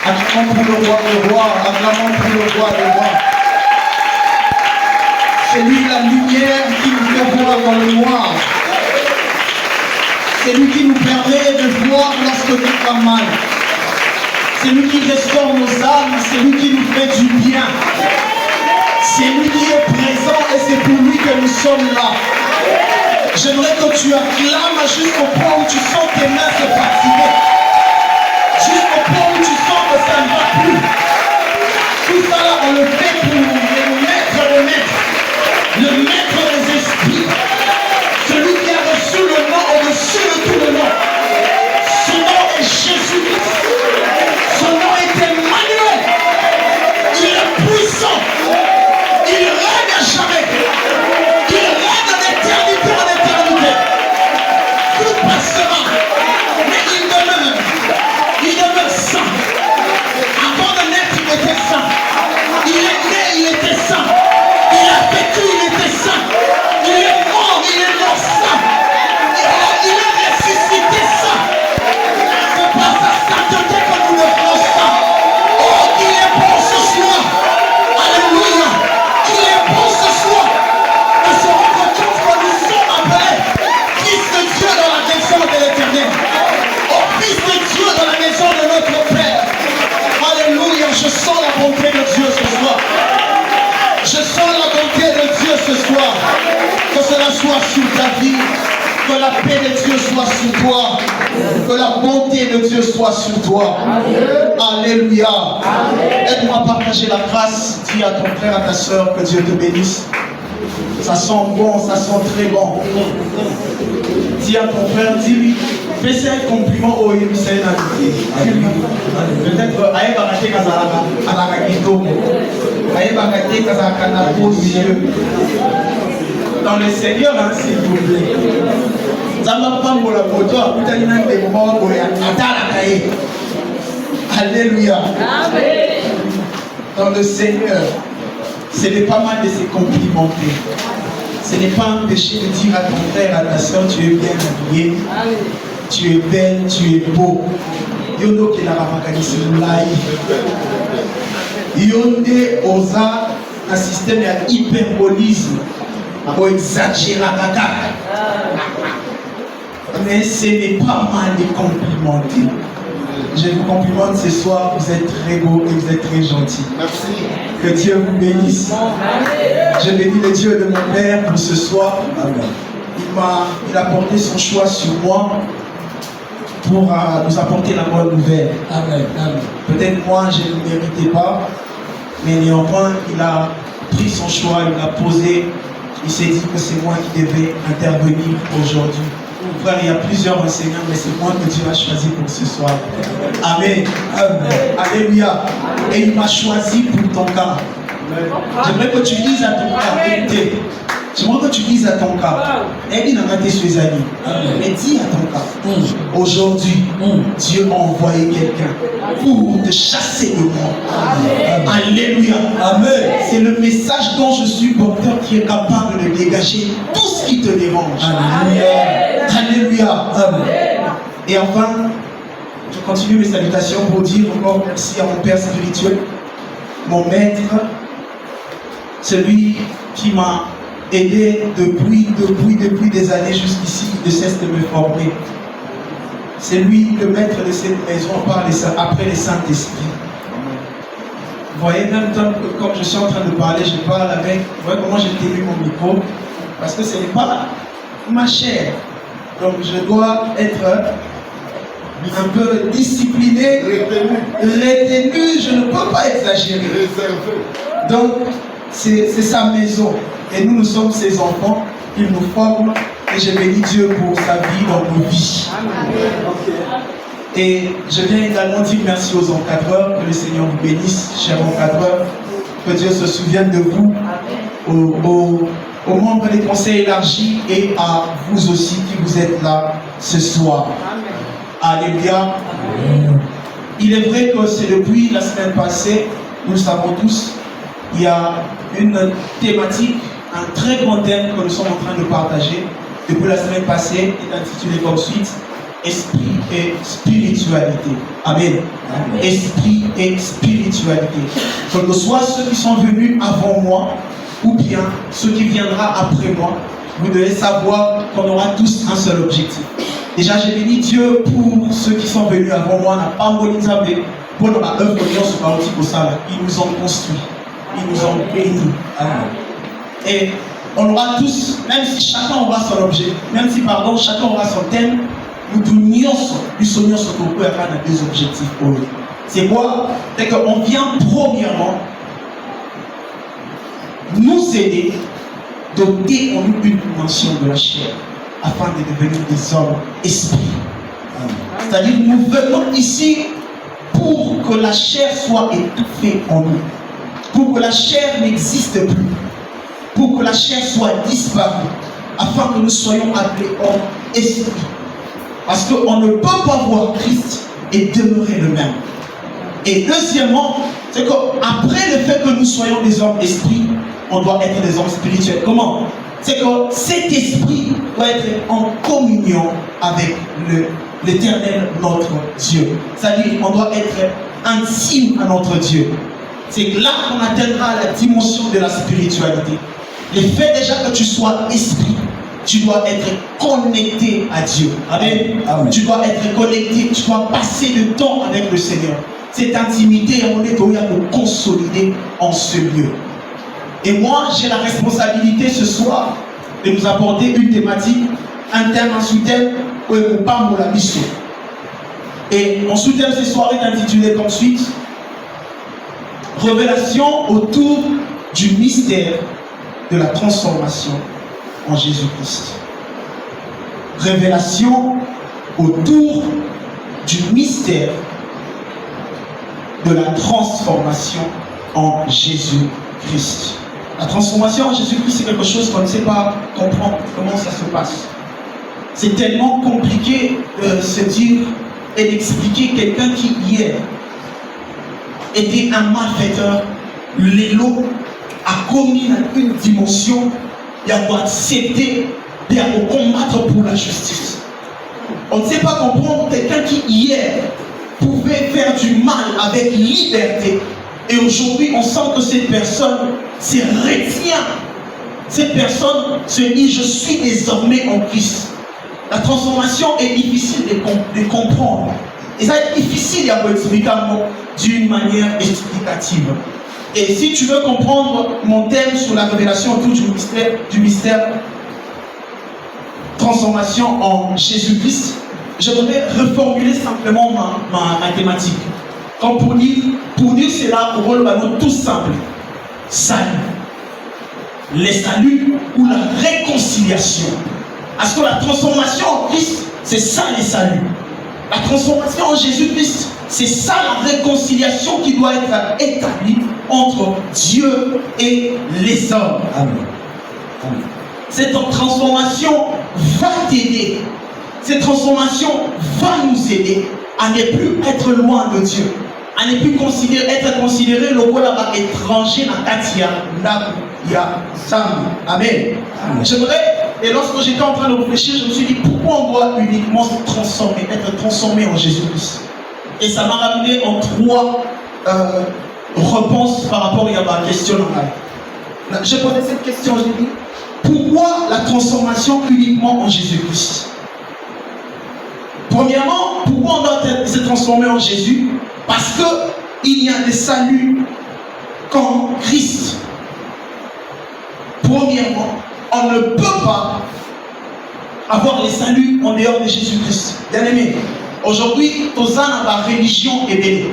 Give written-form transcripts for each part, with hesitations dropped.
Acclamons pour le roi des rois, acclamons pour le roi des rois. C'est lui la lumière qui nous fait voir dans le noir. C'est lui qui nous permet de voir lorsque nous va mal. C'est lui qui restaure nos âmes, c'est lui qui nous fait du bien. C'est lui qui est présent et c'est pour lui que nous sommes là. J'aimerais que tu acclames jusqu'au point où tu sens tes mains se fatiguer. Jusqu'au point où tu sens que ça ne va plus. Tout ça là, on le fait pour le maître des esprits. Celui qui a reçu le nom au-dessus de tout le nom. Son nom est Jésus-Christ. Son nom est Emmanuel. Il est puissant. Il règne à jamais. Il règne d'éternité en éternité. Tout passera. Mais il demeure saint. Avant de naître, il était saint. Il est né, il était saint. Il a vécu, il était saint. Il est mort saint. Il est ressuscité saint. C'est pas sa sainteté que nous ne faisons pas. Oh, il est bon ce soir. Alléluia. Il est bon ce soir de se rendre compte que nous sommes appelés fils de Dieu dans la maison de l'Éternel. Oh, fils de Dieu dans la maison de notre Père. Alléluia. Je sens la bonté de Dieu ce soir. Je sens la bonté de Dieu ce soir. Que cela soit sur ta vie. Que la paix de Dieu soit sur toi. Que la bonté de Dieu soit sur toi. Alléluia. Aide-moi à partager la grâce. Dis à ton frère, à ta soeur, que Dieu te bénisse. Ça sent bon, ça sent très bon. Dis à ton frère, dis-lui, fais un compliment au Yérusalem. Peut-être, aïe baraté kazalaka, alaka gito. Aïe baraté kazalaka na beaux yeux. Dans le Seigneur, hein, s'il vous plaît. Zamba pambo la moto, akutalina de mort, atalakaye. Alléluia. Dans le Seigneur, ce n'est pas mal de se complimenter. Ce n'est pas un péché de dire à ton frère, à ta soeur, tu es bien habillé, tu es belle, tu es beau. Yondo qui l'a ramakanisi live. Yonde osa un système de hyperbolisme pour exagérer la caca. Mais ce n'est pas mal de complimenter. Je vous complimente ce soir, vous êtes très beau et vous êtes très gentil. Merci. Que Dieu vous bénisse. Je bénis le Dieu de mon Père pour ce soir. Il a porté son choix sur moi pour nous apporter la bonne nouvelle. Amen. Peut-être moi, je ne le méritais pas, mais néanmoins, il a pris son choix, il l'a posé. Il s'est dit que c'est moi qui devais intervenir aujourd'hui. Frère, il y a plusieurs enseignants, mais c'est moi que Dieu a choisi pour ce soir. Amen. Alléluia. Et il m'a choisi pour ton cas. J'aimerais que tu dises à ton cas, écoutez, j'aimerais que tu dises à ton cas, et il n'a pas été sur amis. Mais dis à ton cas, aujourd'hui, Dieu a envoyé quelqu'un pour te chasser de moi. Alléluia. Amen. C'est le message dont je suis porteur qui est capable de dégager tout ce qui te dérange. Alléluia. Alléluia. Amen. Et enfin, je continue mes salutations pour dire encore merci à mon Père spirituel, mon maître, celui qui m'a aidé depuis des années jusqu'ici, il ne cesse de me former. C'est lui le maître de cette maison après le Saint-Esprit. Vous voyez, même comme je suis en train de parler, je parle avec, vous voyez comment j'ai tenu mon micro, parce que ce n'est pas ma chair. Donc je dois être un peu discipliné, retenu, je ne peux pas exagérer. Donc c'est sa maison et nous sommes ses enfants, il nous forme et je bénis Dieu pour sa vie dans nos vies. Et je viens également dire merci aux encadreurs, que le Seigneur vous bénisse, chers encadreurs, que Dieu se souvienne de vous, aux membres des conseils élargis et à vous aussi qui vous êtes là ce soir. Alléluia. Il est vrai que c'est depuis la semaine passée, nous le savons tous, il y a une thématique, un très grand thème que nous sommes en train de partager. Depuis la semaine passée, il est intitulé comme suite esprit et spiritualité. Amen. Amen. Esprit et spiritualité. Que ce soit ceux qui sont venus avant moi ou bien ceux qui viendront après moi, vous devez savoir qu'on aura tous un seul objectif. Déjà, j'ai béni Dieu pour ceux qui sont venus avant moi. On n'a pas mobilisé pour notre œuvre pour ça. Ils nous ont construits. Ils nous ont bénis. Et on aura tous, même si chacun aura son objet, même si, pardon, chacun aura son thème, nous soignons ce qu'on peut avoir des objectifs pour lui. C'est quoi? C'est qu'on vient premièrement nous aider, doter en nous une dimension de la chair, afin de devenir des hommes esprits. C'est-à-dire nous venons ici pour que la chair soit étouffée en nous, pour que la chair n'existe plus, pour que la chair soit disparue, afin que nous soyons appelés hommes esprits. Parce qu'on ne peut pas voir Christ et demeurer le même. Et deuxièmement, c'est qu'après le fait que nous soyons des hommes esprits, on doit être des hommes spirituels. Comment? C'est que cet esprit doit être en communion avec l'Éternel, notre Dieu. C'est-à-dire qu'on doit être intime à notre Dieu. C'est là qu'on atteindra la dimension de la spiritualité. Le fait déjà que tu sois esprit, tu dois être connecté à Dieu. Amen. Amen. Tu dois être connecté, tu dois passer du temps avec le Seigneur. Cette intimité, on est pour consolider en ce lieu. Et moi, j'ai la responsabilité ce soir de nous apporter une thématique, un thème, un sous-thème, où on parle de la mission. Et mon sous-thème ce soir est intitulé comme suite Révélation autour du mystère de la transformation en Jésus-Christ. Révélation autour du mystère de la transformation en Jésus-Christ. La transformation en Jésus-Christ, c'est quelque chose qu'on ne sait pas comprendre comment ça se passe. C'est tellement compliqué de se dire et d'expliquer quelqu'un qui hier était un malfaiteur, l'élo a commis une dimension, il a accepté, il a combattre pour la justice. On ne sait pas comprendre quelqu'un qui hier pouvait faire du mal avec liberté. Et aujourd'hui, on sent que cette personne se retient. Cette personne se dit, je suis désormais en Christ. La transformation est difficile de comprendre. Et ça est difficile à expliquer d'une manière explicative. Et si tu veux comprendre mon thème sur la révélation autour du mystère transformation en Jésus-Christ, je voudrais reformuler simplement ma thématique. Comme pour dire cela, au rôle tout simple. Salut. Les saluts ou la réconciliation. Parce que la transformation en Christ, c'est ça les saluts. La transformation en Jésus-Christ, c'est ça la réconciliation qui doit être établie entre Dieu et les hommes. Amen. Amen. Cette transformation va t'aider. Cette transformation va nous aider à ne plus être loin de Dieu, à ne plus être considéré le rôle étranger dans Katia, Nabuya, Sam. Amen. J'aimerais, et lorsque j'étais en train de réfléchir, je me suis dit pourquoi on doit uniquement se transformer, être transformé en Jésus-Christ. Et ça m'a ramené en trois réponses par rapport à ma question. Je posais cette question, j'ai dit pourquoi la transformation uniquement en Jésus-Christ? Premièrement, pourquoi on doit se transformer en Jésus? Parce qu'il y a des saluts qu'en Christ. Premièrement, on ne peut pas avoir les saluts en dehors de Jésus-Christ. Bien aimé, aujourd'hui, tous la religion est belle.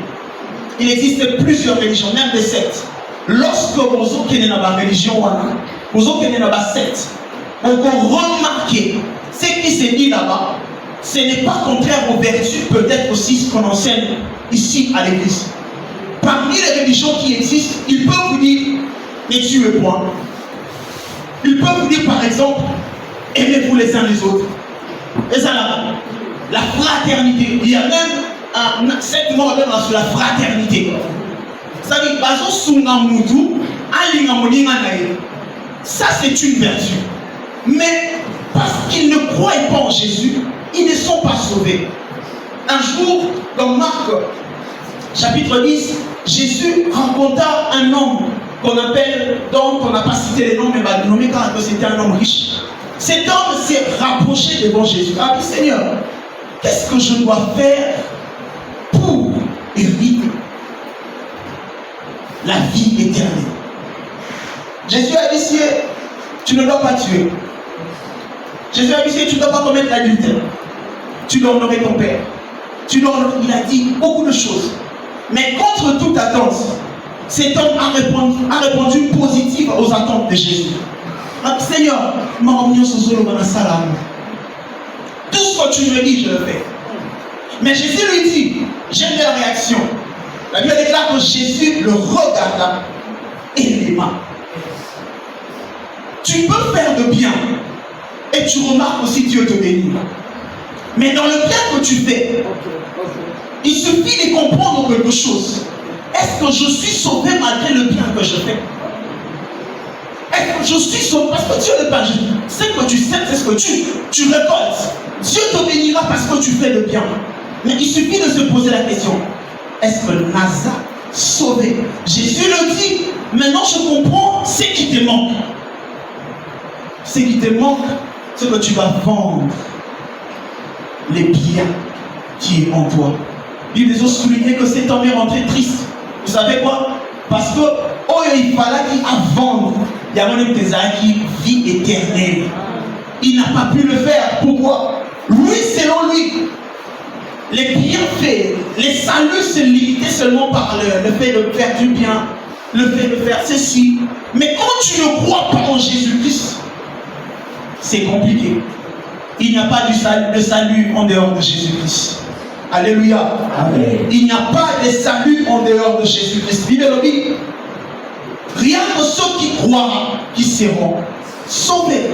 Il existe plusieurs religions, même des sectes. Lorsque vous êtes dans la religion, vous êtes dans la secte, on peut remarquer ce qui se dit là-bas. Ce n'est pas contraire aux vertus, peut-être aussi ce qu'on enseigne ici à l'église. Parmi les religions qui existent, ils peuvent vous dire ne tuez point. Ils peuvent vous dire par exemple aimez-vous les uns les autres. Et ça là, la fraternité. Il y a même cette mot sur la fraternité. Ça veut dire ça c'est une vertu. Mais parce qu'ils ne croient pas en Jésus, ils ne sont pas sauvés. Un jour, dans Marc, chapitre 10, Jésus rencontra un homme qu'on appelle, donc on n'a pas cité les noms, mais on l'a nommé car c'était un homme riche. Cet homme s'est rapproché devant Jésus. Ah oui, Seigneur, qu'est-ce que je dois faire pour hériter la vie éternelle? Jésus a dit, tu ne dois pas tuer. Jésus a dit, tu ne dois pas commettre l'adultère. Tu dois honorer ton père. Il a dit beaucoup de choses. Mais contre toute attente, cet homme a répondu positive aux attentes de Jésus. Seigneur, tout ce que tu me dis, je le fais. Mais Jésus lui dit, j'aime la réaction. La Bible déclare que Jésus le regarda et l'aima. Tu peux faire de bien et tu remarques aussi Dieu te bénit. Mais dans le bien que tu fais, il suffit de comprendre quelque chose. Est-ce que je suis sauvé malgré le bien que je fais? Est-ce que je suis sauvé? Parce que Dieu n'est pas juste. C'est ce que tu sais, c'est ce que tu récoltes. Dieu te bénira parce que tu fais le bien. Mais il suffit de se poser la question. Est-ce que Naza sauvé? Jésus le dit. Maintenant je comprends ce qui te manque. Ce qui te manque, c'est que tu vas vendre les biens qui est en toi. Il les a souligné que cet homme est rentré triste. Vous savez quoi? Parce que il fallait qu'il a vendre. Il y a même des qui vie éternelle. Il n'a pas pu le faire. Pourquoi? Lui, selon lui, les bienfaits, les saluts se limitaient seulement par le fait de faire du bien, le fait de faire ceci. Mais quand tu ne crois pas en Jésus-Christ, c'est compliqué. Il n'y a pas de salut en dehors de Jésus-Christ. Alléluia. Amen. Il n'y a pas de salut en dehors de Jésus-Christ. Bible dit, rien que ceux qui croient, qui seront sauvés.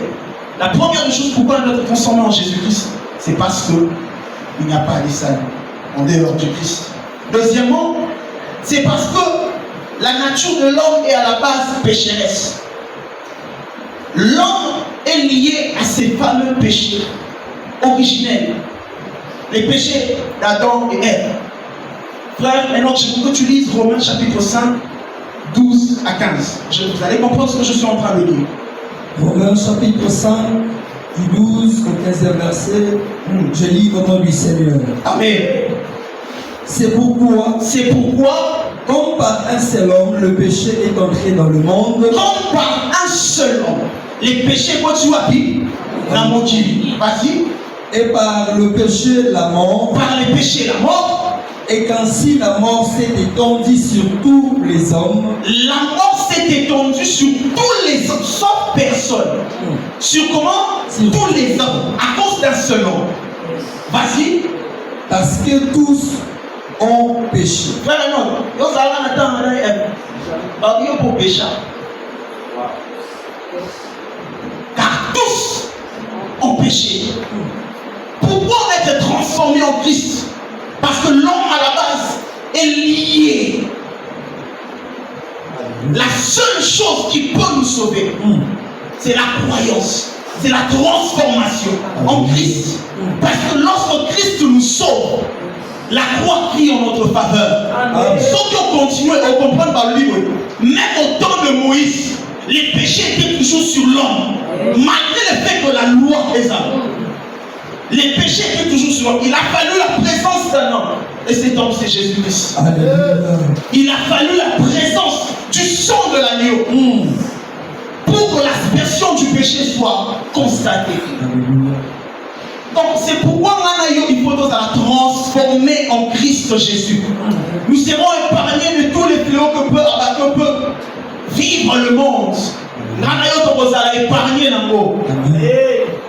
La première chose pourquoi nous nous transformons en Jésus-Christ, c'est parce qu'il n'y a pas de salut en dehors du Christ. Deuxièmement, c'est parce que la nature de l'homme est à la base pécheresse. L'homme est lié à ces fameux péchés originels. Les péchés d'Adam et Ève. Frère, maintenant je veux que tu lises Romains chapitre 5, 12 à 15. Vous allez comprendre ce que je suis en train de dire. Romains chapitre 5, du 12 au 15e verset. Je lis au nom du Seigneur. Amen. C'est pourquoi, comme par un seul homme, le péché est entré dans le monde. Comme par un seul homme. Les péchés, quand tu as dit, la mort qui vit. Vas-y. Et par le péché, la mort. Par les péchés, la mort. Et qu'ainsi la mort s'est étendue sur tous les hommes. La mort s'est étendue sur tous les hommes, sauf personne. Sur comment? Sur tous les hommes, à cause d'un seul homme. Vas-y. Parce que tous ont péché. Frère, non. Pour pécher. Car tous ont péché. Pourquoi être transformé en Christ? Parce que l'homme à la base est lié. La seule chose qui peut nous sauver, c'est la croyance, c'est la transformation en Christ. Parce que lorsque Christ nous sauve, la croix crie en notre faveur. Ceux qui ont continué à comprendre par le livre, même au temps de Moïse, les péchés étaient toujours sur l'homme, malgré le fait que la loi les a. Les péchés étaient toujours sur l'homme. Il a fallu la présence d'un homme. Et cet homme, c'est Jésus-Christ. Il a fallu la présence du sang de l'agneau pour que l'aspersion du péché soit constatée. Donc, c'est pourquoi il faut nous transformer en Christ Jésus. Nous serons épargnés de tous les fléaux que peut vivre le monde.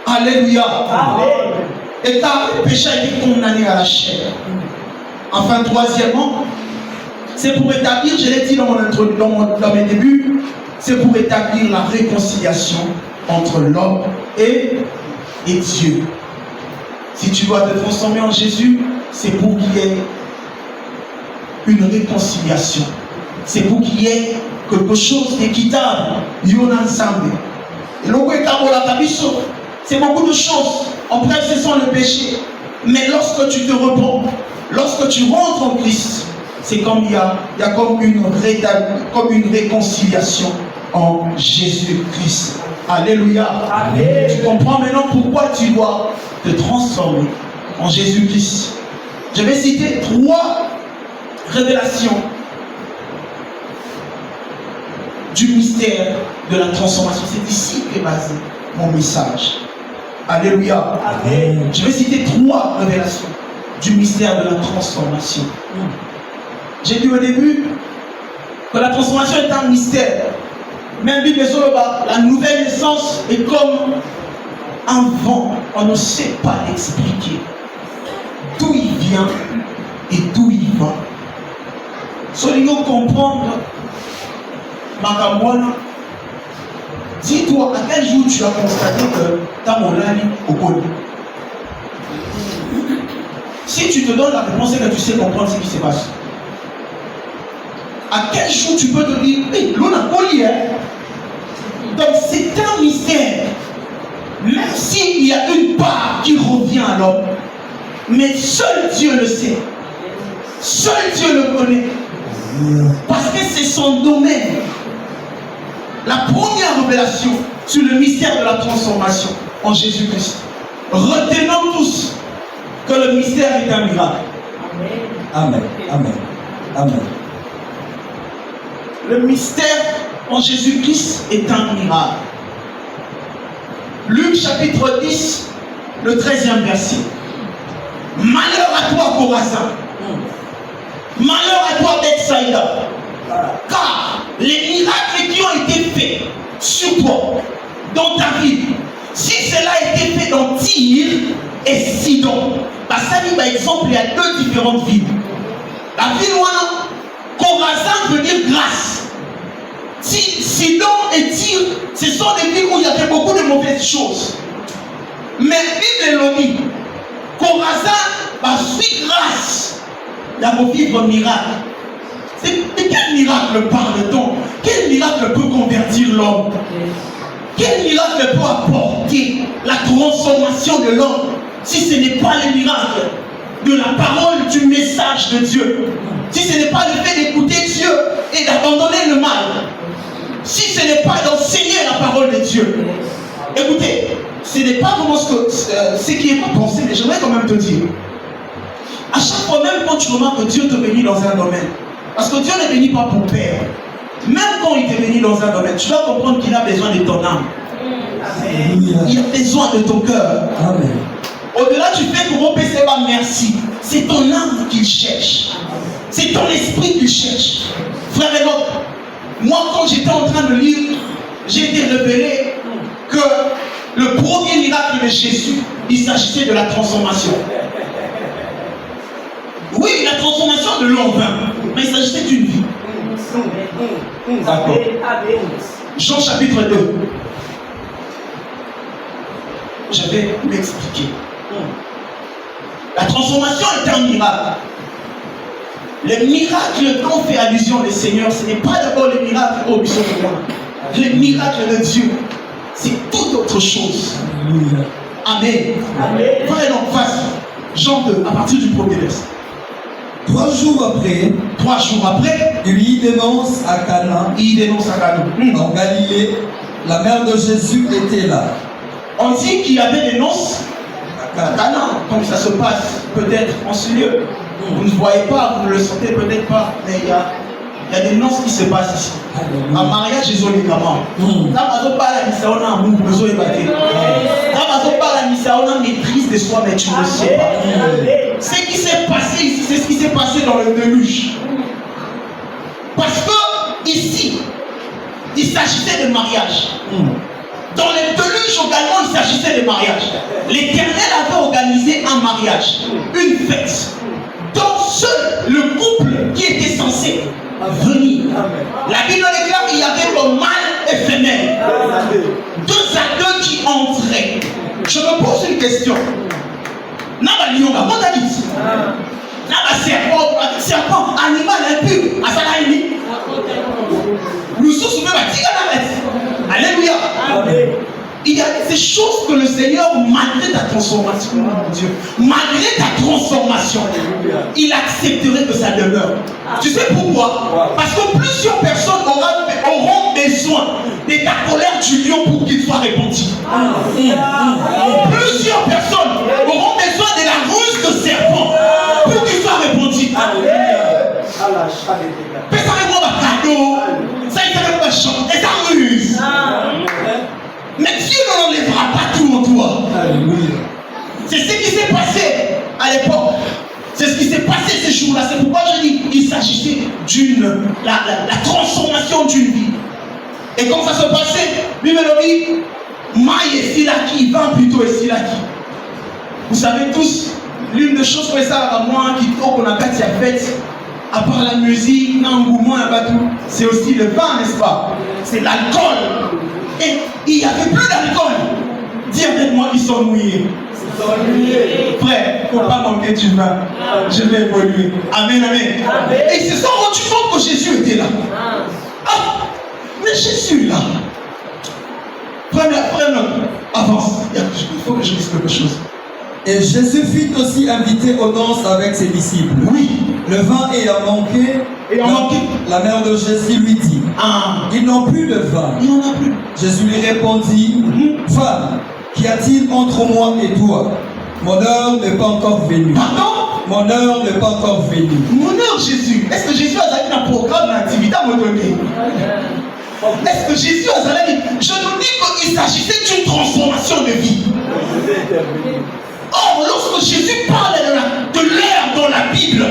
Alléluia. Et car le péché a été condamné à la chair. Enfin, troisièmement, c'est pour établir, je l'ai dit dans mes débuts, c'est pour établir la réconciliation entre l'homme et Dieu. Si tu dois te transformer en Jésus, c'est pour qu'il y ait une réconciliation. C'est pour qu'il y ait quelque chose d'équitable. C'est beaucoup de choses. En bref, ce sont le péché. Mais lorsque tu te repens, lorsque tu rentres en Christ, c'est comme il y a comme une réconciliation en Jésus-Christ. Alléluia. Amen. Tu comprends maintenant pourquoi tu dois te transformer en Jésus-Christ. Je vais citer 3 révélations du mystère de la transformation. C'est ici qu'est basé mon message. Alléluia. Amen. Je vais citer 3 révélations du mystère de la transformation. J'ai dit au début que la transformation est un mystère. Même Bible la nouvelle naissance est comme un vent. On ne sait pas l'expliquer. D'où il vient et d'où il va. Si on comprendre Makamwana, dis-toi à quel jour tu as constaté que ta molani au col. Si tu te donnes la réponse et que tu sais comprendre ce qui se passe, à quel jour tu peux te dire, hey, l'on a collé, hein? Donc c'est un mystère. Même s'il y a une part qui revient à l'homme, mais seul Dieu le sait. Seul Dieu le connaît. Parce que c'est son domaine. La première révélation sur le mystère de la transformation en Jésus-Christ. Retenons tous que le mystère est un miracle. Amen. Amen. Amen. Le mystère en Jésus-Christ est un miracle. Luc chapitre 10, le 13e verset. Malheur à toi, Chorazin. Malheur à toi, Bethsaïda. Car les miracles qui ont été faits sur toi, dans ta vie, si cela a été fait dans Tyr et Sidon, parce que par exemple, il y a 2 différentes villes. La ville où Chorazin veut dire grâce. Sidon et Tyr, ce sont des villes où il y avait beaucoup de mauvaises choses. Mais Bible le dit, Chorazin suit grâce. Il a beau vivre un miracle. De quel miracle parle-t-on? Quel miracle peut convertir l'homme? Quel miracle peut apporter la transformation de l'homme si ce n'est pas le miracle de la parole du message de Dieu? Si ce n'est pas le fait d'écouter Dieu et d'abandonner le mal? Si ce n'est pas d'enseigner la parole de Dieu? Écoutez, ce n'est pas vraiment ce qui est pas pensé, mais j'aimerais quand même te dire. À chaque fois, même quand tu remarques que Dieu te bénit dans un domaine, parce que Dieu ne bénit pas pour père. Même quand il te bénit dans un domaine, tu dois comprendre qu'il a besoin de ton âme. Amen. Il a besoin de ton cœur. Amen. Au-delà du fait que mon PC va merci, c'est ton âme qu'il cherche. C'est ton esprit qu'il cherche. Frère et l'autre, moi quand j'étais en train de lire, j'ai été révélé que le premier miracle de Jésus, il s'agissait de la transformation. Oui, la transformation de l'eau en vin, mais il s'agissait d'une vie. D'accord. Jean chapitre 2. Je vais m'expliquer. La transformation est un miracle. Le miracle dont fait allusion le Seigneur, ce n'est pas d'abord le miracle au bisou de moi. Le miracle de Dieu, c'est toute autre chose. Amen. Amen. Prenons face. Jean 2, à partir du premier verset. 3 jours après, il dénonce à Cana, en Galilée, la mère de Jésus était là. On dit qu'il y avait des noces à Cana, comme ça se passe peut-être en ce lieu. Vous ne voyez pas, vous ne le sentez peut-être pas, mais il y a des noces qui se passent ici. Un mariage, ils ont les gamins. Quand on parle à Nissa, on a un amour, besoin de battre. Quand on parle à Nissa, on a maîtrise de soi, mais tu ne le sais pas. Ce qui s'est passé ici, c'est ce qui s'est passé dans le déluge. Parce que ici, il s'agissait de mariage. Dans le déluge également, il s'agissait de mariage. L'Éternel avait organisé un mariage, une fête, dont seul le couple qui était censé venir. La Bible déclare qu'il y avait le mâle et femelle. 2 à 2 qui entraient. Je me pose une question. Naba lionga, comment t'as dit? Naba serpent, animal impur, à Salaïni. Nous sommes souvent bâtis à la messe. Alléluia. Il y a ces choses que le Seigneur, malgré ta transformation, mon Dieu, malgré ta transformation, il accepterait que ça demeure. Tu sais pourquoi? Parce que plusieurs personnes auront besoin de ta colère du lion pour qu'il soit répandu. Plusieurs personnes auront besoin de la ruse de serpent pour qu'il soit répandu. Mais Dieu n'enlèvera pas tout en toi. C'est ce qui s'est passé à l'époque. C'est ce qui s'est passé ces jours-là. C'est pourquoi je dis qu'il s'agissait la transformation d'une vie. Et comme ça se passait, lui me dit, Maï et Silaki, va plutôt et Silaki. Vous savez tous, l'une des choses que ça à moi qui qu'on a fait, à part la musique, c'est aussi le vin, n'est-ce pas? C'est l'alcool. Et il n'y avait plus d'alcool. Dis avec moi, ils sont mouillés. Frère, il ne faut pas manquer du vin. Je vais évoluer. Amen, amen. Et ils se sont rendus compte que Jésus était là. Ah, mais Jésus est là. Frère, avance. Il faut que je dise quelque chose. Et Jésus fut aussi invité aux noces avec ses disciples. Oui. Le vin ayant manqué, la mère de Jésus lui dit, ils n'ont plus de vin. Il n'en a plus. Jésus lui répondit, femme, qu'y a-t-il entre moi et toi? Mon heure n'est pas encore venue. Pardon? Mon heure n'est pas encore venue. Mon heure, Jésus. Est-ce que Jésus a un programme d'activité à me donner? Est-ce que Jésus a je nous dis qu'il s'agissait d'une transformation de vie. Or, lorsque Jésus parle de l'heure dans la Bible,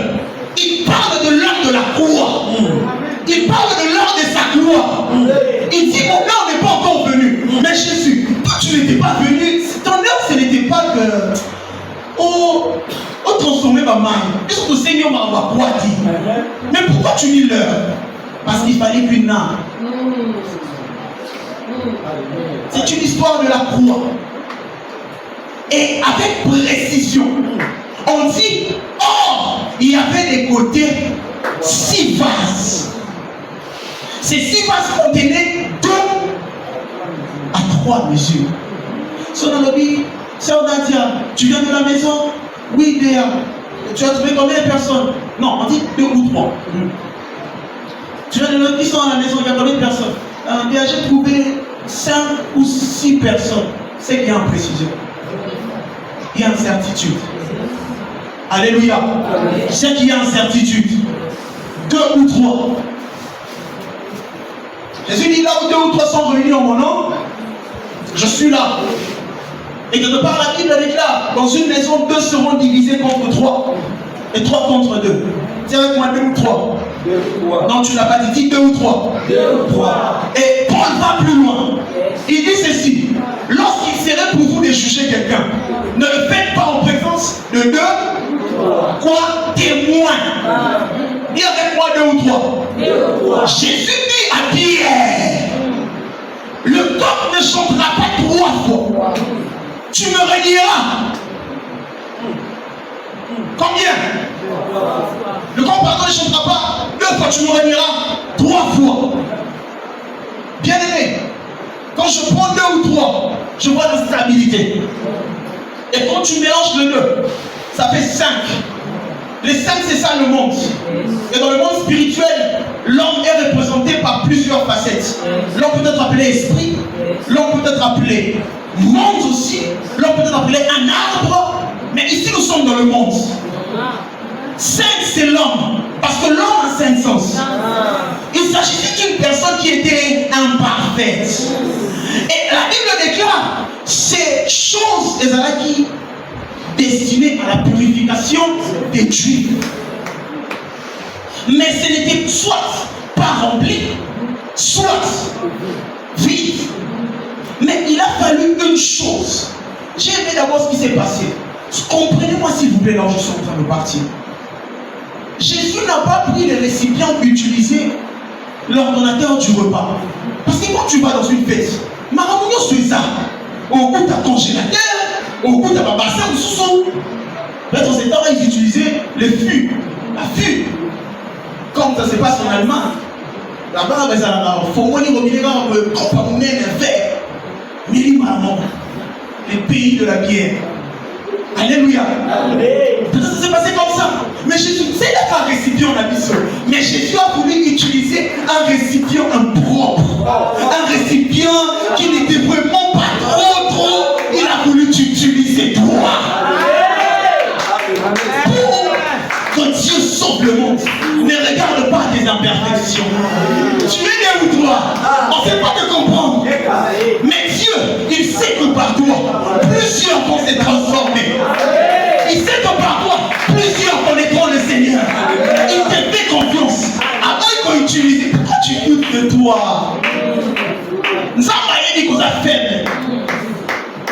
il parle de l'heure de la gloire. Il parle de l'heure de sa gloire. Il dit, mon heure n'est pas encore venue. Mais Jésus, toi tu n'étais pas venu. Ton heure, ce n'était pas que... Oh, transformer ma main. Est-ce que le Seigneur m'a quoi dit? Mais pourquoi tu dis l'heure? Parce qu'il fallait qu'une âme. C'est une histoire de la croix. Et avec précision, on dit, oh, il y avait des côtés 6 vases. Ces 6 vases contenaient 2 à 3 mesures. Son ami, sœur Nadia, tu viens de la maison? Oui, Déa. Tu as trouvé combien de personnes? Non, on dit 2 ou 3. Tu viens de la maison à la maison, il y a combien de personnes? Déa, j'ai trouvé 5 ou 6 personnes. C'est qu'il y a en précision. Il y a incertitude. Alléluia. C'est qu'il y a incertitude. 2 ou 3. Jésus dit là où 2 ou 3 sont réunis en mon nom, je suis là. Et quelque part la Bible déclare, dans une maison, 2 seront divisés contre 3. Et 3 contre 2. Dis avec moi 2 ou 3. Non, tu n'as pas dit, dis 2 ou 3. 2 ou 3. Et Paul va plus loin. Il dit ceci. Lorsqu'il serait pour vous de juger quelqu'un, ne le faites pas en présence de 2 quoi? Témoins. Dis avec moi 2 ou 3. Jésus dit à Pierre, le coq ne chantera pas 3 fois. Tu me renieras. Combien? Le coq, pardon, ne chantera pas 2 fois, tu me renieras 3 fois. Bien aimé, quand je prends 2 ou 3, je vois de stabilité. Et quand tu mélanges le 2, ça fait 5. Les 5, c'est ça le monde. Et dans le monde spirituel, l'homme est représenté par plusieurs facettes. L'homme peut être appelé esprit, l'homme peut être appelé monde aussi, l'homme peut être appelé un arbre. Mais ici, nous sommes dans le monde. 5, c'est l'homme. Parce que l'homme a 5 sens. Il s'agissait d'une personne qui était imparfaite. Et la Bible déclare ces choses, les qui destinées à la purification des Juifs. Mais ce n'était soit pas rempli, soit vide. Mais il a fallu une chose. J'ai aimé d'abord ce qui s'est passé. Comprenez-moi s'il vous plaît, là où je suis en train de partir. Jésus n'a pas pris les récipients utilisés l'ordonnateur du repas. Parce que quand tu vas dans une fête, Maramounion c'est ça. Au bout de ta congélateur, au bout de ta bassin de sous. Là, dans ces temps-là, ils utilisaient le fût. La fût. Comme ça se passe en Allemagne. Là-bas, il faut que tu aies un verre. Mais il m'a les pays de la bière. Alléluia. Peut-être ça s'est passé comme ça. Mais Jésus, c'est là qu'un récipient on a mis seul. Mais Jésus a voulu utiliser un récipient impropre. Un récipient qui n'était vraiment pas trop. Il a voulu t'utiliser toi. Pour que Dieu sauve le monde. Ne regarde pas tes imperfections. Tu es né ou toi? On ne sait pas te comprendre. Mais Dieu, il sait que par toi, plusieurs vont se transformer. Il sait que par toi, plusieurs connaîtront le Seigneur. Il te fait confiance. Avant qu'on utilise, pourquoi tu doutes de toi? Nous avons dit qu'on est faible.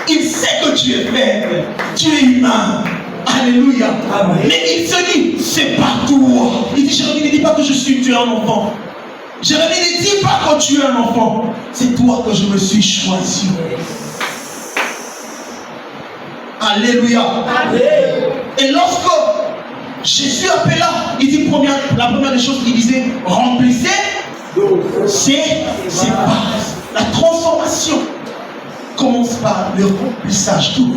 Il sait que tu es faible. Tu es humain. Alléluia. Amen. Mais il se dit, c'est pas toi. Il dit, Jérémie, ne dis pas que je suis tué un enfant. Jérémie, ne dis pas que tu es un enfant. C'est toi que je me suis choisi. Alléluia. Amen. Et lorsque Jésus appela, il dit la première des choses qu'il disait, remplissez ses bases. La transformation commence par le remplissage d'eau.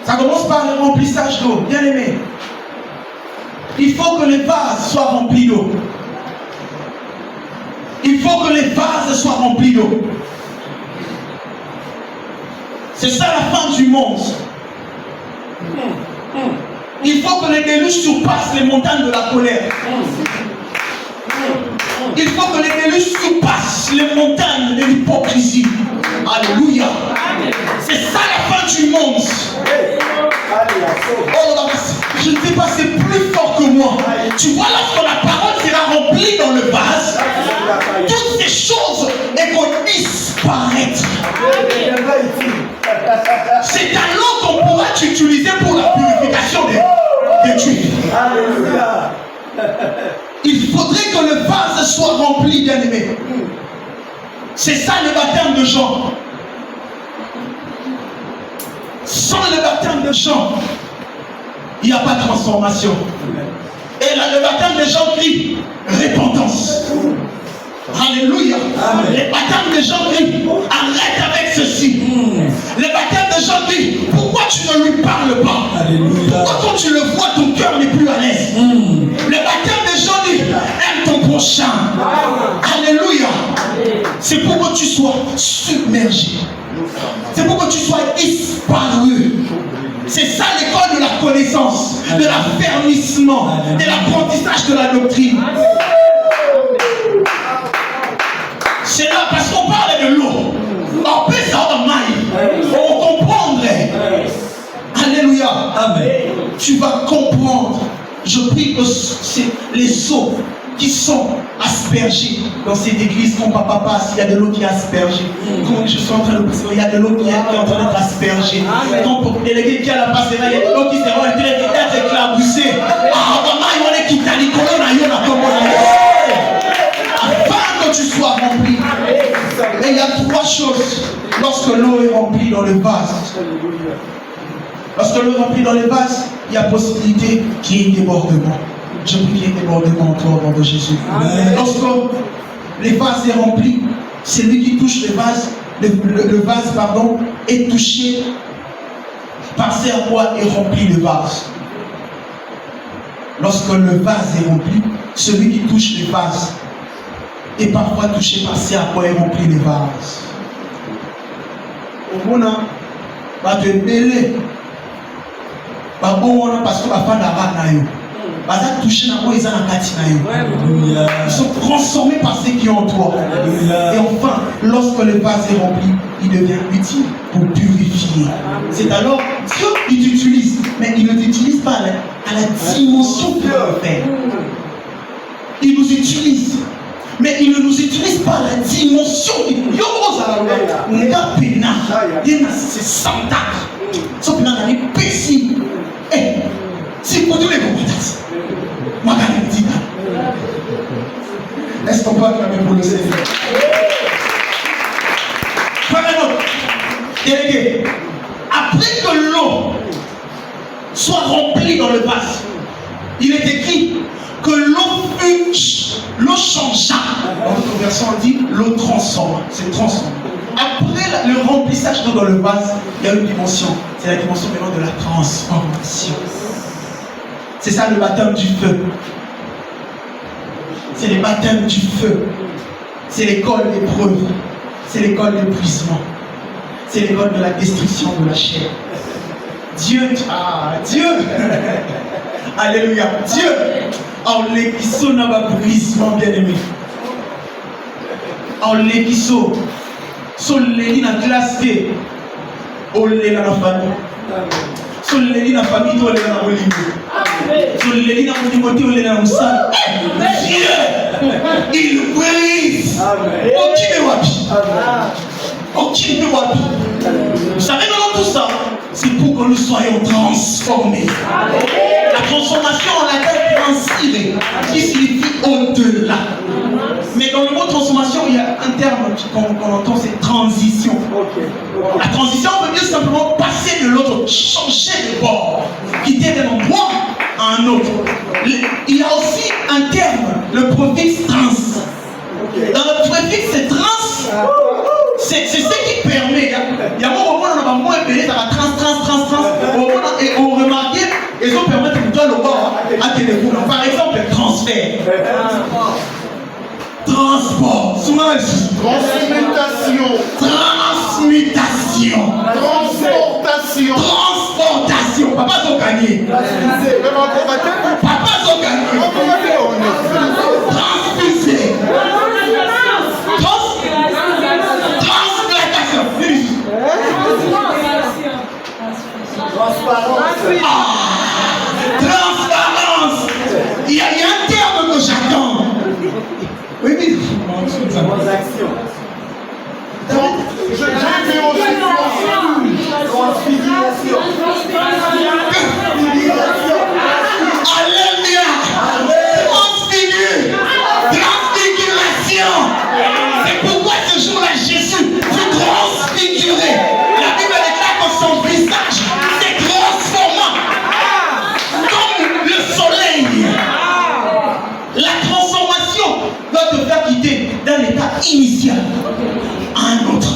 Ça commence par le remplissage d'eau, bien aimé. Il faut que les vases soient remplis d'eau. Il faut que les vases soient remplis d'eau. C'est ça la fin du monde. Il faut que les déluges surpassent les montagnes de la colère. Il faut que les déluges surpassent les montagnes de l'hypocrisie. Alléluia. C'est ça la fin du monde. Oh, je ne sais pas, c'est plus fort que moi. Tu vois, lorsque la parole sera remplie dans le vase, toutes ces choses vont disparaître. C'est un eau qu'on pourra utiliser pour la purification des tuiles. Il faudrait que le vase soit rempli, bien aimé. C'est ça le baptême de Jean. Sans le baptême de Jean, il n'y a pas de transformation. Et là, le baptême de Jean crie repentance. Alléluia. Amen. Le baptême de Jean crie arrête avec ceci. Le baptême de Jean crie pourquoi tu ne lui parles pas? Alléluia. Pourquoi quand tu le vois ton cœur n'est plus à l'aise? Le baptême de Jean dit aime ton prochain. Alléluia. C'est pour que tu sois submergé. C'est pour que tu sois disparu. C'est ça l'école de la connaissance, de l'affermissement, de l'apprentissage de la doctrine. C'est là parce qu'on parle de l'eau. On peut ça en maille. On comprendrait. Alléluia. Amen. Tu vas comprendre. Je prie que c'est les eaux qui sont aspergées dans cette église, quand papa passe, il y a de l'eau qui est aspergée. Quand je suis en train de passer, il y a de l'eau qui est en train d'être aspergée. Quand pour déléguer qui a la passe, il y a de l'eau qui sera en train d'être éclaboussée. Afin que tu sois rempli. Et il y a trois choses lorsque l'eau est remplie dans le vase. Lorsque l'eau est remplie dans le vase, il y a possibilité qu'il y ait débordement. Je prie qu'il y ait débordement encore au nom de Jésus. Lorsque le vase est rempli, celui qui touche le vase, le vase pardon, est touché par ce à quoi est rempli le vase. Lorsque le vase est rempli, celui qui touche le vase est parfois touché par ce à quoi est rempli le vase. Au moment va te mêler. Parce que la fin d'Aranaïo. Ils sont transformés par ceux qui ont en toi. Et enfin, lorsque le vase est rempli, il devient utile pour purifier. C'est alors Dieu qui t'utilise, mais il ne t'utilise pas à la dimension qu'il veut faire. Il nous utilise, mais il ne nous utilise pas à la dimension. C'est sans si pour tous les compétences. Est-ce qu'on peut acclamer pour le Seigneur? Délégué, après que l'eau soit remplie dans le vase, il est écrit que l'eau changea. Dans notre version, on dit l'eau transforme. C'est transformé. après le remplissage dans le vase, il y a une dimension. C'est la dimension maintenant de la transformation. C'est ça le baptême du feu. C'est le baptême du feu. C'est l'école d'épreuve. C'est l'école d'épuisement. C'est l'école de la destruction de la chair. Dieu, Dieu, alléluia, Dieu, en l'équiso n'a pas brisement bien aimé. En l'équiso, sur l'éli n'a glacé, au lait dans la famille. Sur l'éli n'a famille, au lait dans la olive. Sur l'éli n'a pas au lait dans la salle. Dieu, il brise. Aucune wapi. Aucune wapi. Vous savez, dans tout ça, c'est pour que nous soyons transformés. La transformation, on l'appelle transférée, qui signifie au-delà. Mais dans le mot transformation, il y a un terme qu'on entend, c'est transition. La transition veut dire simplement passer de l'autre, changer de bord, quitter d'un endroit à un autre. Il y a aussi un terme, le préfixe trans. Dans le préfixe, c'est trans. C'est ce qui permet. Il y a un moment où on a moins appelé ça va trans. Et on remarque, ils ont permis de nous le voir à téléphone. Par exemple, transfert. Transport. Transmutation. Transportation. Papa sont gagnés. Papa sont gagnés. Transfusé. Transparence. Il y a un terme que j'attends. Oui, mais transaction. Transfiguration. Alléluia. Transfiguration. C'est pourquoi ce jour-là, Jésus fut transfiguré. La Bible déclare que son visage s'est transformant comme le soleil. La transformation doit te faire quitter d'un état initial à un autre.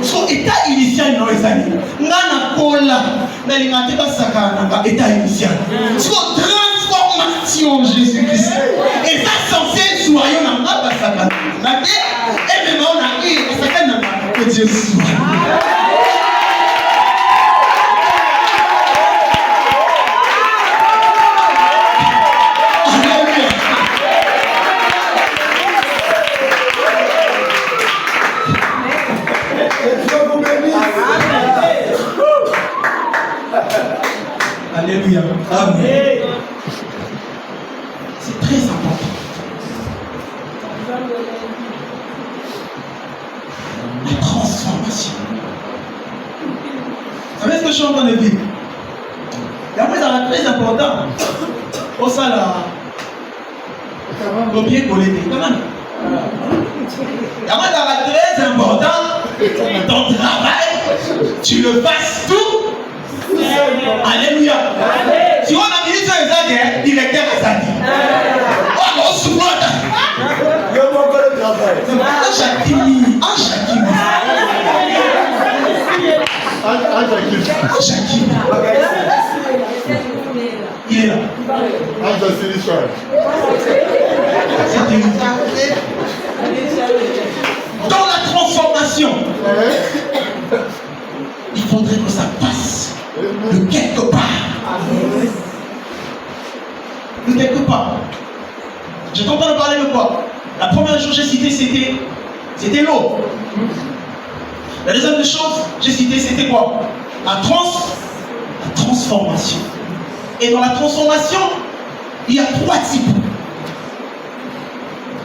Son état initial dans les années. Nana kola, n'alimate pas sakana, état initial. Son transformation Jésus-Christ. Et ça censé soyons dans la sakana. Et maintenant on a eu sakana que Dieu soit. Alléluia. Amen. C'est très important. La transformation. Vous savez ce que je suis en train de dire? Et après, ça va être très important. Pour ça, là, copier-coller. Comment? Et après, ça va être très important. Ton travail, tu le fasses tout. Alléluia. Si on a mis ça, directeur à Sadi. Oh, on se voit. Il est là. Dans la transformation, il faudrait que ça passe de quelque part. De quelque part. Je t'entends de parler de quoi? La première chose que j'ai citée, c'était l'eau. La deuxième chose que j'ai citée, c'était quoi? La transformation. Et dans la transformation, il y a 3 types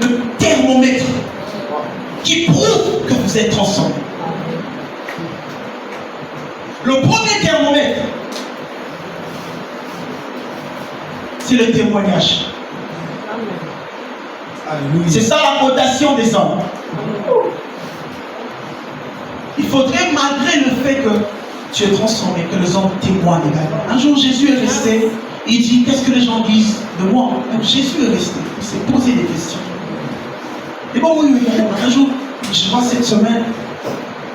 de thermomètres qui prouvent que vous êtes transformé. Le premier thermomètre, c'est le témoignage. C'est ça la cotation des hommes. Il faudrait, malgré le fait que tu es transformé, que les hommes témoignent également. Un jour, Jésus est resté, il dit, qu'est-ce que les gens disent de moi? Donc, Jésus est resté, il s'est posé des questions. Et bon, oui, un jour, je vois cette semaine,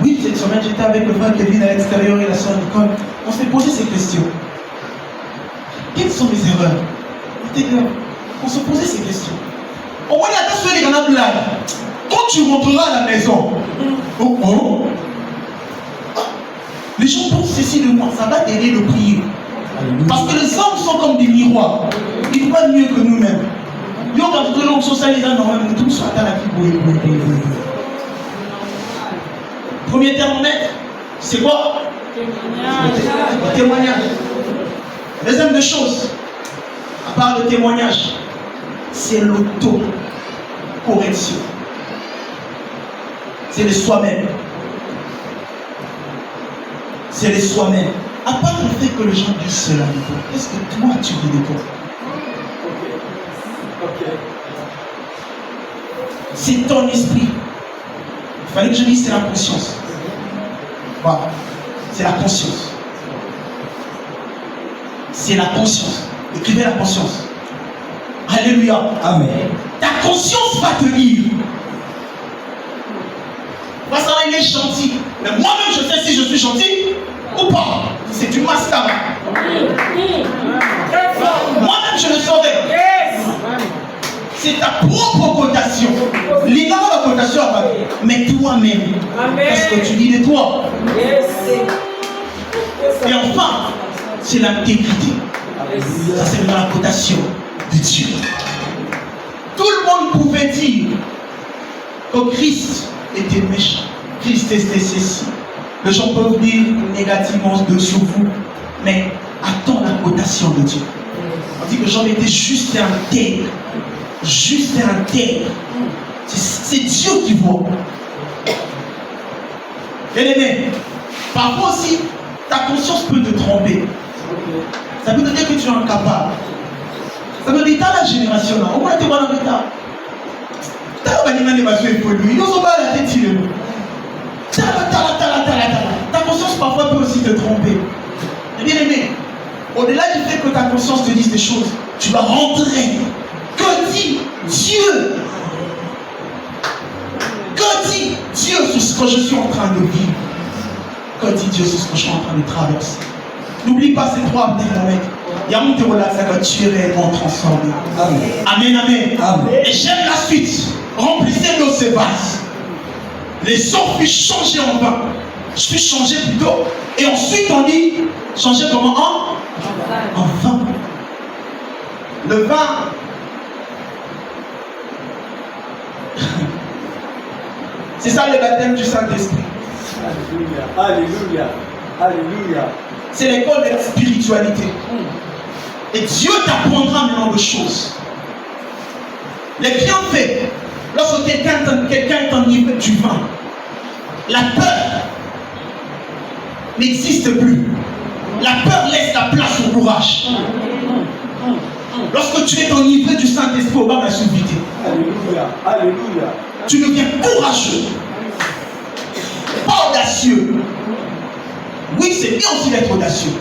Oui, cette semaine, j'étais avec le frère Kevin à l'extérieur et la soeur Nicole. On s'est posé ces questions. Quelles sont mes erreurs? On se posait ces questions. Au moins, il y a des choses qui blagues. Quand tu rentreras à la maison, les gens pensent ceci de moi, ça va t'aider de prier. Parce que les hommes sont comme des miroirs. Ils voient mieux que nous-mêmes. Yo, quand tu l'homme socialisé, nous tous sommes à la vie. Premier thermomètre, c'est quoi? Le témoignage. Deuxième des choses, à part le témoignage, c'est l'auto-correction. C'est le soi-même. C'est le soi-même. À part le fait que les gens disent cela, qu'est-ce que toi tu dis de toi? C'est ton esprit. Il fallait que je dise c'est la conscience. Voilà. C'est la conscience. C'est la conscience. Écrivez la conscience. Alléluia. Amen. Ta conscience va te dire. Parce qu'il est gentil. Mais moi-même, je sais si je suis gentil ou pas. C'est du mascara. Moi-même, je le saurais. C'est ta propre cotation. L'INA la cotation, mais toi-même. Qu'est-ce que tu dis de toi? Et enfin, c'est l'intégrité. Ça, c'est dans la cotation de Dieu. Tout le monde pouvait dire que Christ était méchant. Christ était ceci. Les gens peuvent dire négativement sur vous, mais attends la cotation de Dieu. On dit que Jean était juste intègre. Juste intègre. C'est Dieu qui voit. Bien-aimé, parfois aussi, ta conscience peut te tromper. Ça peut te dire que tu es incapable. Ça veut dire que la génération là, au moins tu es en retard. Ta conscience parfois peut aussi te tromper. Mais bien aimé, au-delà du fait que ta conscience te dise des choses, tu vas rentrer. Que dit Dieu? Que dit Dieu sur ce que je suis en train de vivre? Que dit Dieu sur ce que je suis en train de traverser? N'oublie pas ces trois thermomètres. Il y a un monde là, ça va tu es réellement transformé. Amen. Amen, amen. Amen. Et j'aime la suite. Remplissez nos vases. Les eaux furent changées en vin. Je suis changé plutôt. Et ensuite on dit, changer comment? En vin. Le vin. C'est ça le baptême du Saint-Esprit. Alléluia. Alléluia. Alléluia. C'est l'école de la spiritualité. Et Dieu t'apprendra maintenant de choses. Les bienfaits, lorsque quelqu'un est enivré du vin, la peur n'existe plus. La peur laisse la place au courage. Lorsque tu es enivré du Saint-Esprit, au bas de la subtilité. Alléluia. Alléluia. Tu deviens courageux. Pas audacieux. Oui, c'est bien aussi d'être audacieux.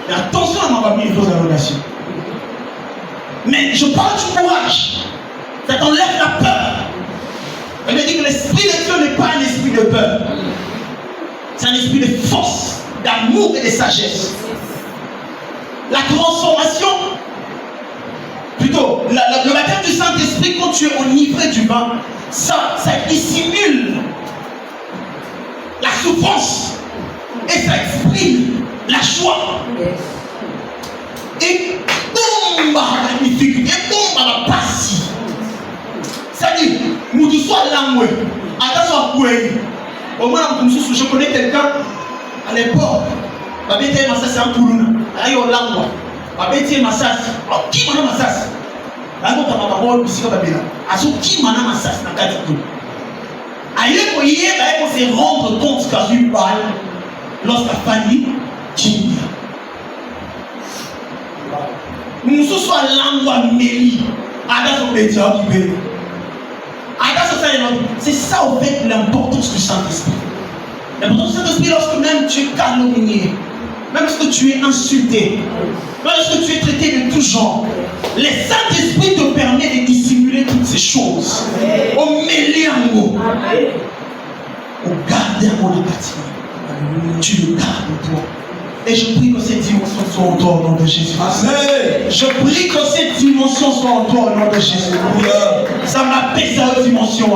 Mais attention à m'avoir mis les choses à l'audacieux. Mais je parle du courage. Ça t'enlève la peur. Elle me dit que l'esprit de Dieu n'est pas un esprit de peur. C'est un esprit de force, d'amour et de sagesse. La transformation, plutôt, le baptême du Saint-Esprit, quand tu es enivré du vin, ça dissimule la souffrance. Et ça exprime la joie. Et boum, la difficulté, boum, la passion. C'est-à-dire, nous tous sommes là, attention, au moins, je connais quelqu'un à l'époque. Babete Massas en Koulouna. Ayo Langwa. Babete Massas. Qui m'a Massas? Lango Tamababo, Bissika Babela. Aso qui m'a Massas na Katiko. Aïe, on s'est rendre compte qu'à une balle, lorsqu'à Fanny, qui nous sommes Langwa Meli. Ada son média qui veut. C'est ça au fait l'importance du Saint-Esprit. L'importance du Saint-Esprit lorsque même tu es calomnié, même lorsque tu es insulté, même lorsque tu es traité de tout genre, le Saint-Esprit te permet de dissimuler toutes ces choses. Au méliango, au gars. garder un mot de bâtiment. Tu le gardes en toi. Et je prie que cette dimension soit en toi au nom de Jésus. Amen. Je prie que cette dimension soit en toi au nom de Jésus. Ça m'appelle cette dimension.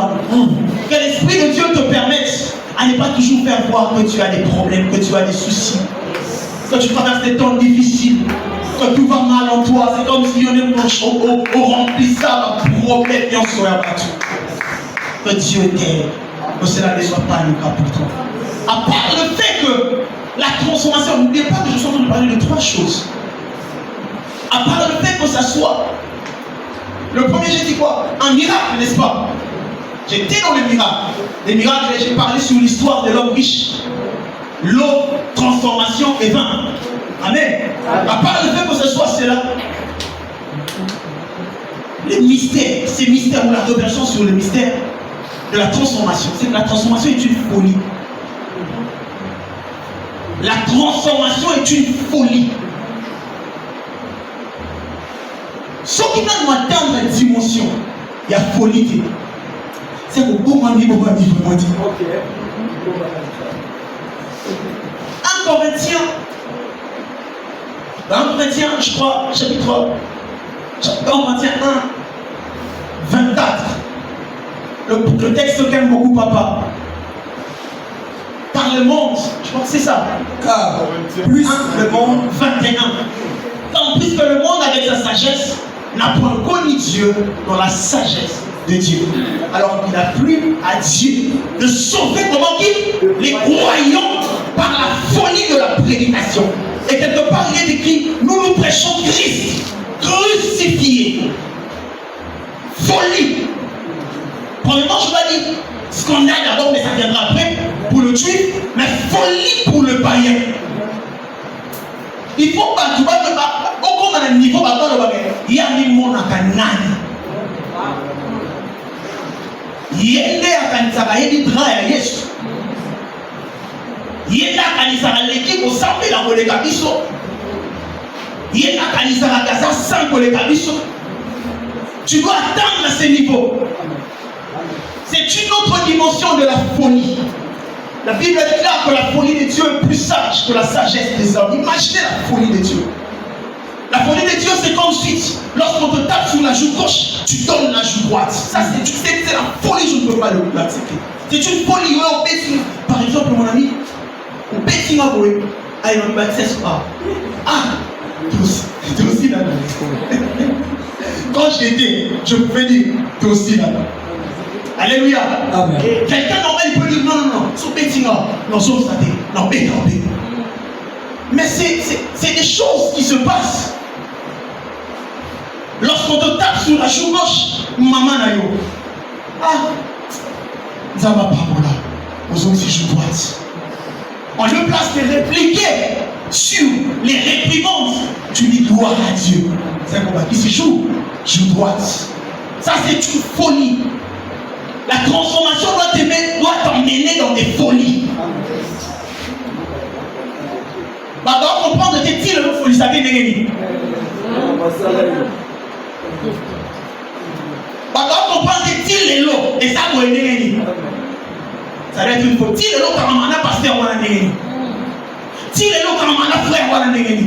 Que l'Esprit de Dieu te permette à ne pas toujours faire voir que tu as des problèmes, que tu as des soucis, que tu traverses des temps difficiles, que tout va mal en toi. C'est comme si on est au remplissage d'un problème et on serait abattu. Que Dieu t'aide, que cela ne soit pas le cas pour toi. À part le fait que la transformation, n'oubliez pas que je suis en train de parler de 3 choses. À part le fait que ça soit, le premier j'ai dit quoi? Un miracle, n'est-ce pas? J'étais dans les miracles. Les miracles, j'ai parlé sur l'histoire de l'homme riche. L'eau, transformation et vin. Amen. À part le fait que ce soit cela, les mystères, ces mystères ou la révélation sur le mystère de la transformation, c'est que la transformation est une folie. La transformation est une folie. Ce qui va atteindre la dimension, il y a folie. C'est que beaucoup de gens vraiment dit. 1 Corinthiens, je crois, chapitre 1, 24. Le texte auquel beaucoup papa. Par le monde, je crois que c'est ça. Car plus le monde 21. Tant plus que le monde avec sa sagesse n'a point connu Dieu dans la sagesse de Dieu. Alors qu'il a plu à Dieu de sauver comment qui? Les croyants par la folie de la prédication. Et quelque part il est écrit, nous prêchons Christ crucifié. Folie. Premièrement, je vais dire scandale d'abord, mais ça viendra après pour le juif, mais folie pour le païen. Il faut pas, tu vois, au cours d'un niveau, il y a un monde à Canaan. Yende akanisaka yedi dra ya Yesu. Yende akanisaka leki kosambe la koleka biso. Yende akanisaka kaza sang koleka biso. Tu dois atteindre ce niveau. C'est une autre dimension de la folie. La Bible déclare que la folie de Dieu est plus sage que la sagesse des hommes. Imaginez la folie de Dieu. La folie de Dieu, c'est qu'ensuite, lorsqu'on te tape sur la joue gauche, tu donnes la joue droite. Ça, c'est la folie, je ne peux pas l'accepter. C'est une folie. Au betting, par exemple, mon ami, au betting à Boé, il m'a dit, c'est pas. Ah, toi aussi là. Quand j'étais, je pouvais dire, toi aussi là. Alléluia. Amen. Quelqu'un normal, il peut dire, non, sur betting, non, sur ça, non, béton. Mais c'est des choses qui se passent. Lorsqu'on te tape sur la joue gauche, maman n'a yo. Ah, ça va pas voilà. Aux autres, joue droite. En lieu place de répliquer sur les réprimandes, tu dis gloire à Dieu. C'est un combat qui se joue droite. Ça, c'est une folie. La transformation doit t'emmener dans des folies. Bah, on comprend que t'es tiré le folie, ça vient de gagner. Bah, on comprend que t'es tiré le lot, et ça va gagner. Ça doit être une folie. Tire le lot quand on a pasteur, on a gagné. Tire le lot quand on a frère, on a gagné.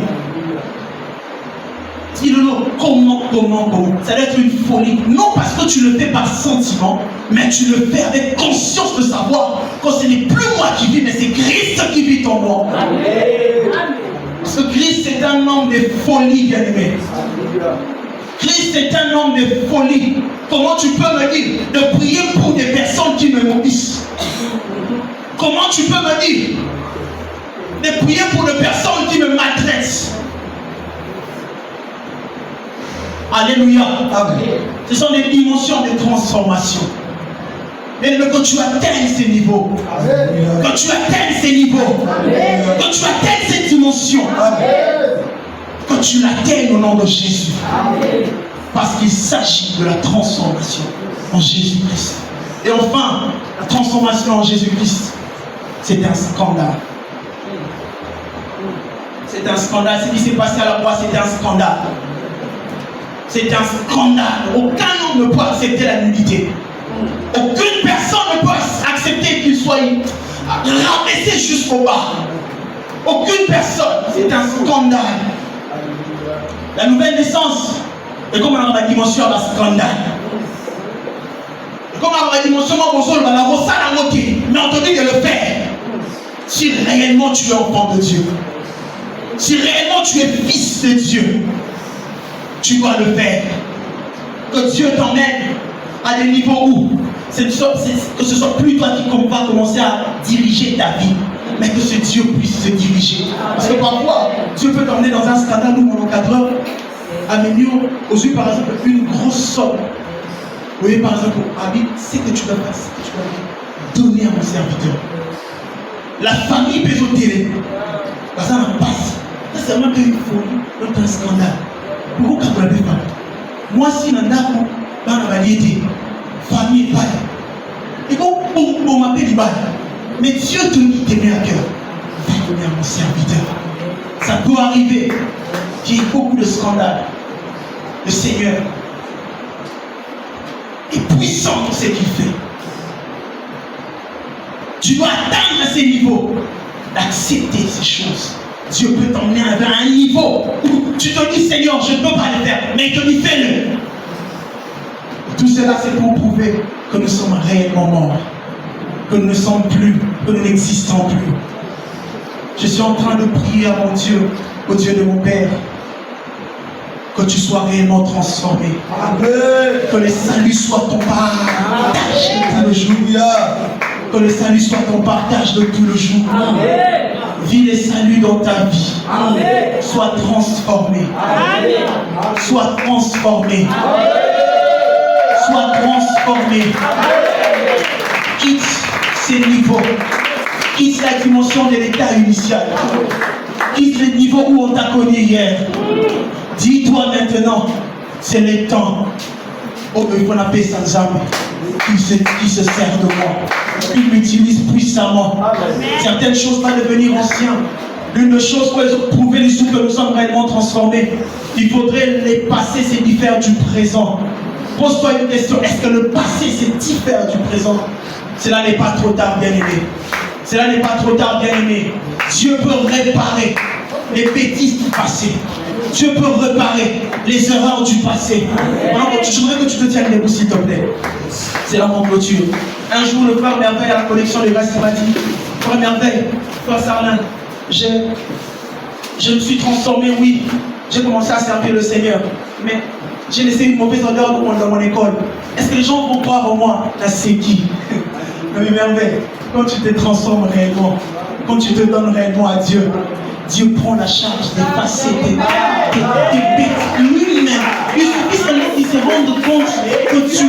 Tire le lot, comment. Ça doit être une folie. Non parce que tu le fais par sentiment, mais tu le fais avec conscience de savoir que ce n'est plus moi qui vis, mais c'est Christ qui vit en moi. Parce que Christ est un homme de folie, bien-aimé. Christ est un homme de folie. Comment tu peux me dire de prier pour des personnes qui me maudissent? Comment tu peux me dire de prier pour des personnes qui me maltraitent? Alléluia. Amen. Ce sont des dimensions de transformation. Mais que tu atteignes ces niveaux, que tu atteignes ces niveaux, que tu atteignes cette dimension, que tu l'atteignes au nom de Jésus. Parce qu'il s'agit de la transformation en Jésus-Christ. Et enfin, la transformation en Jésus-Christ, c'est un scandale. C'est un scandale. Ce qui s'est passé à la croix, c'est un scandale. C'est un scandale. Aucun homme ne peut accepter la nudité. Aucune personne ne peut accepter qu'il soit rabaissé jusqu'au bas. Aucune personne. C'est un scandale. La nouvelle naissance est comme dans la dimension de la scandale. Et comme dans la dimension de la moitié. Mais entendu de le faire. Si réellement tu es enfant de Dieu. Si réellement tu es fils de Dieu. Tu dois le faire. Que Dieu t'emmène à des niveaux où que ce soit plus toi qui va commencer à diriger ta vie, mais que ce Dieu puisse se diriger. Parce que parfois, Dieu peut t'emmener dans un scandale où mon encadreur a mis aux yeux par exemple une grosse somme. Vous voyez par exemple, Habib, c'est que tu dois faire, c'est que tu dois donner à mon serviteur. La famille peut au télé. Ça n'en passe. Ça c'est vraiment une folie, un scandale. Pourquoi tu as fait ça? Moi, si je suis dans la variété, famille, pas. Et quand on m'appelle Ibad, mais Dieu te dit t'aimer à cœur, va donner à mon serviteur. Ça peut arriver qu'il y ait beaucoup de scandales. Le Seigneur est puissant dans ce qu'il fait. Tu dois atteindre ces niveaux d'accepter ces choses. Dieu peut t'emmener vers un niveau où tu te dis Seigneur, je ne peux pas le faire, mais il te dit fais-le. Tout cela c'est pour prouver que nous sommes réellement morts, que nous ne sommes plus, que nous n'existons plus. Je suis en train de prier à mon Dieu, au Dieu de mon Père, que tu sois réellement transformé. Amen. Que le salut soit ton partage de tout le jour. Que le salut soit ton partage de tout le jour. Amen. Vis les saluts dans ta vie. Amen. Sois transformé. Amen. Sois transformé. Amen. Sois transformé. Amen. Quitte ces niveaux. Quitte la dimension de l'état initial. Quitte le niveau où on t'a connu hier. Dis-toi maintenant, c'est le temps. Oh, il faut appeler sans âme. Qui se sert de moi. Il m'utilise puissamment. Amen. Certaines choses vont devenir anciennes. L'une des choses pour prouver les sous que nous sommes réellement transformés, il faudrait les passés se diffèrent du présent. Pose-toi une question, est-ce que le passé se diffère du présent? Cela n'est pas trop tard, bien-aimé. Cela n'est pas trop tard, bien-aimé. Dieu peut réparer les bêtises du passé. Dieu peut réparer les erreurs du passé. Alors, je voudrais que tu te tiennes debout, s'il te plaît. C'est là mon clôture. Un jour, le frère Merveille à la collection des Grâces m'a dit, frère Merveille, frère Sarlin, je me suis transformé, oui. J'ai commencé à servir le Seigneur. Mais j'ai laissé une mauvaise odeur dans mon école. Est-ce que les gens vont croire en moi? Là, c'est qui? Mais Merveille, quand tu te transformes réellement, quand tu te donnes réellement à Dieu, Dieu prend la charge d'effacer tes bêtes lui-même. Il suffit seulement qu'il se rende compte que tu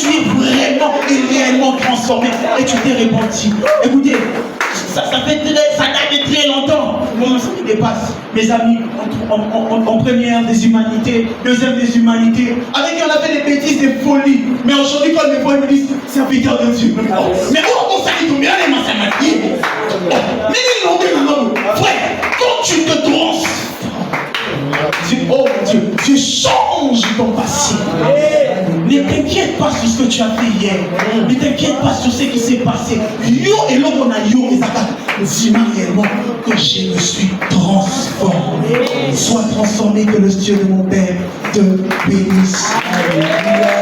es vraiment et réellement transformé et tu t'es repenti. Écoutez, ça date très longtemps. Moi, ça me dépasse. Mes amis, en première des humanités, deuxième des humanités, avec qui on a fait des bêtises, des folies. Mais aujourd'hui, quand mes frères me disent, serviteur de Dieu. Mais où on s'est dit, combien les massamatis? Mais non, frère, quand tu te transformes, oh mon Dieu, tu changes ton passé. Ne t'inquiète pas sur ce que tu as fait hier. Ne t'inquiète pas sur ce qui s'est passé. Yo et l'homme on a yo et Zaka. Dis-moi réellement que je me suis transformé. Sois transformé, que le Dieu de mon Père te bénisse. Alléluia.